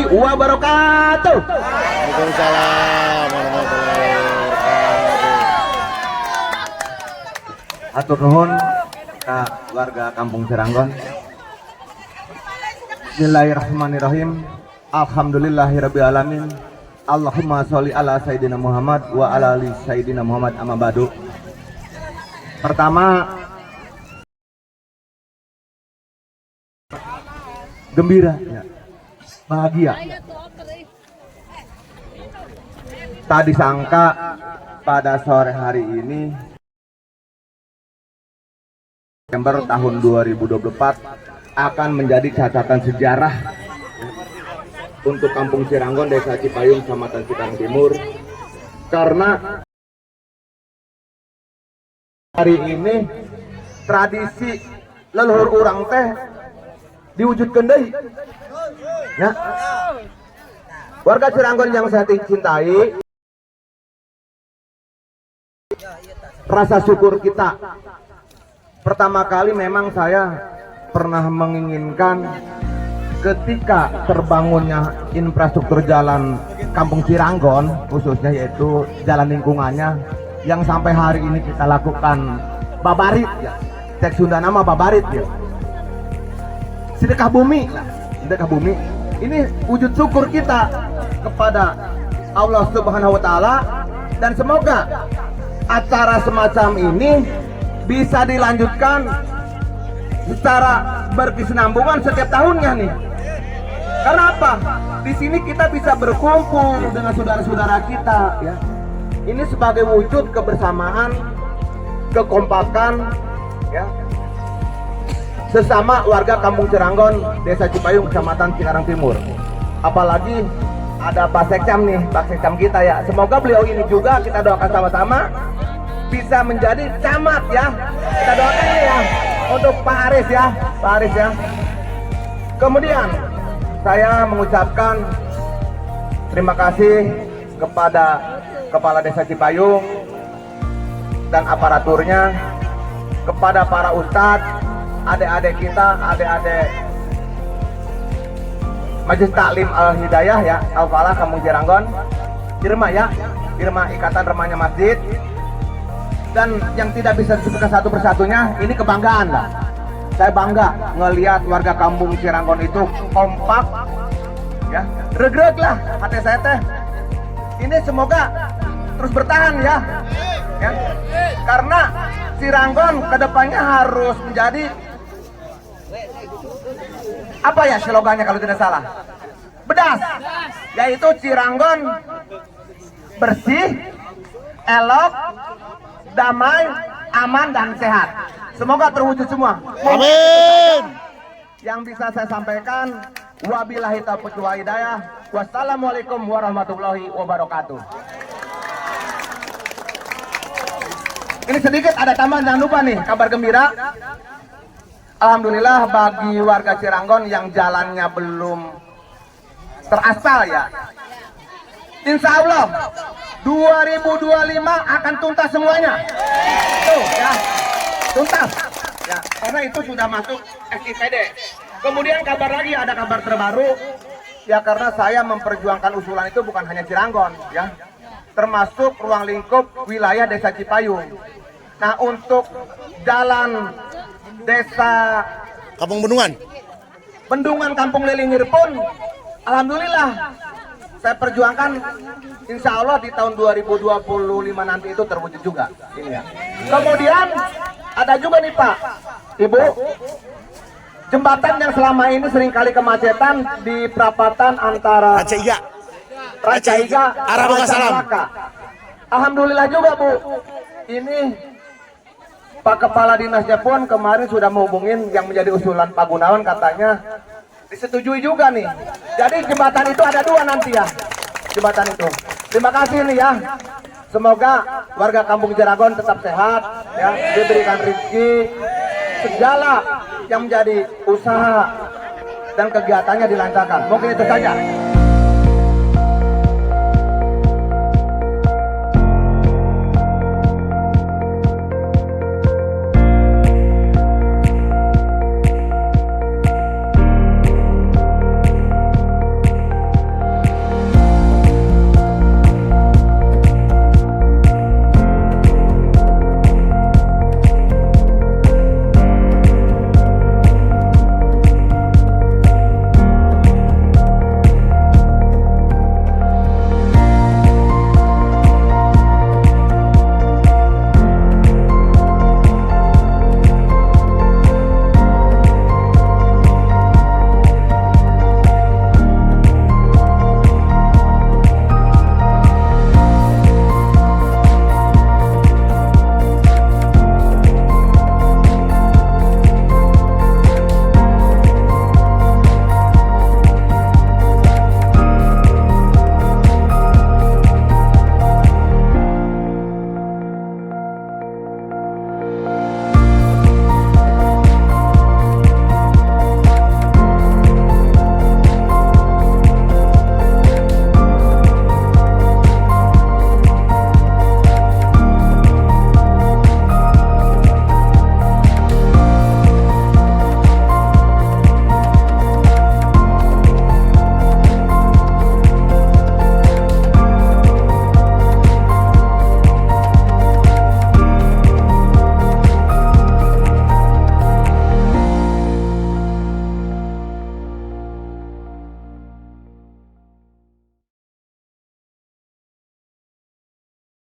warahmatullahi wabarakatuh. Waalaikumsalam warahmatullahi wabarakatuh. Atur nuhun ka warga Kampung Ciranggon. Bismillahirrahmanirrahim. Alhamdulillahirabbil alamin. Allahumma sholli ala sayyidina Muhammad wa ala ali sayyidina Muhammad, amma ba'du. Pertama, gembira, ya. Bahagia. Tak disangka pada sore hari ini Desember tahun 2024 akan menjadi catatan sejarah untuk Kampung Ciranggon, Desa Cipayung, Kecamatan Cikarang Timur, karena hari ini tradisi leluhur urang teh diwujudkan deui. Ya. Warga Ciranggon yang saya cintai, rasa syukur kita. Pertama kali memang saya pernah menginginkan ketika terbangunnya infrastruktur jalan Kampung Ciranggon, khususnya yaitu jalan lingkungannya yang sampai hari ini kita lakukan babarit, ya. Cek Sunda nama babarit, ya. Sedekah bumi, sedekah bumi. Ini wujud syukur kita kepada Allah Subhanahu wa Ta'ala, dan semoga acara semacam ini bisa dilanjutkan secara berkesinambungan setiap tahunnya nih. Karena apa? Di sini kita bisa berkumpul dengan saudara-saudara kita, ya. Ini sebagai wujud kebersamaan, kekompakan, ya, sesama warga Kampung Ciranggon, Desa Cipayung, Kecamatan Cikarang Timur. Apalagi ada Pak Sekcam nih, Pak Sekcam kita, ya. Semoga beliau ini juga kita doakan sama-sama bisa menjadi camat, ya. Kita doakan ya untuk Pak Aris, ya, Pak Aris, ya. Kemudian saya mengucapkan terima kasih kepada Kepala Desa Cipayung dan aparaturnya, kepada para ustadz, adik-adik kita, adik-adik Majelis Taklim Al-Hidayah, ya, Al-Falah Kampung Ciranggon, Irma, ya, Irma Ikatan Remaja Masjid. Dan yang tidak bisa disebutkan satu persatunya, ini kebanggaan lah. Saya bangga ngelihat warga Kampung Ciranggon itu kompak, ya, regreg lah hati saya teh. Ini semoga terus bertahan, ya, ya. Karena Ciranggon kedepannya harus menjadi apa ya slogannya kalau tidak salah, bedas, yaitu Ciranggon bersih, elok, damai, aman, dan sehat. Semoga terwujud semua. Amin. Yang bisa saya sampaikan, wabillahi taufiq wal hidayah. Wassalamualaikum warahmatullahi wabarakatuh. Ini sedikit ada tambahan, jangan lupa nih kabar gembira. Alhamdulillah bagi warga Ciranggon yang jalannya belum teraspal, ya, insya Allah 2025 akan tuntas semuanya. Tuh, ya, tuntas, ya, karena itu sudah masuk SIPD. Kemudian kabar lagi, ada kabar terbaru, ya, karena saya memperjuangkan usulan itu bukan hanya Ciranggon, ya, termasuk ruang lingkup wilayah Desa Cipayung. Nah, untuk jalan Desa Kampung Bendungan Kampung Lilingir pun alhamdulillah saya perjuangkan, insya Allah di tahun 2025 nanti itu terwujud juga. Ini, ya. Kemudian ada juga nih Pak, Ibu, jembatan yang selama ini seringkali kemacetan di perapatan antara Ranca Iga arah Bangkasalam. Alhamdulillah juga, Bu. Ini Pak Kepala Dinasnya pun kemarin sudah menghubungin yang menjadi usulan Pak Gunawan, katanya disetujui juga nih. Jadi jembatan itu ada dua nanti, ya, jembatan itu. Terima kasih nih, ya. Semoga warga Kampung Ciranggon tetap sehat, ya, diberikan rezeki, segala yang menjadi usaha dan kegiatannya dilancarkan. Mungkin itu saja.